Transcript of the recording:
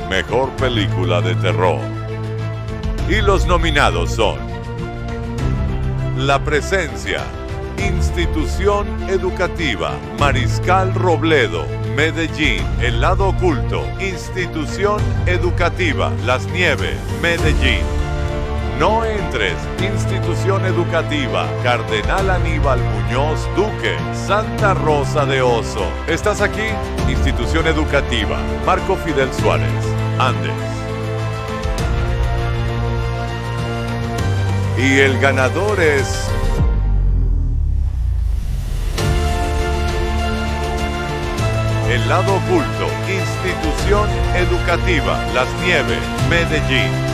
Mejor Película de Terror. Y los nominados son La Presencia, Institución Educativa, Mariscal Robledo, Medellín, El Lado Oculto, Institución Educativa, Las Nieves, Medellín. No entres, Institución Educativa, Cardenal Aníbal Muñoz Duque, Santa Rosa de Oso. ¿Estás aquí? Institución Educativa, Marco Fidel Suárez, Andes. Y el ganador es El Lado Oculto, Institución Educativa, Las Nieves, Medellín.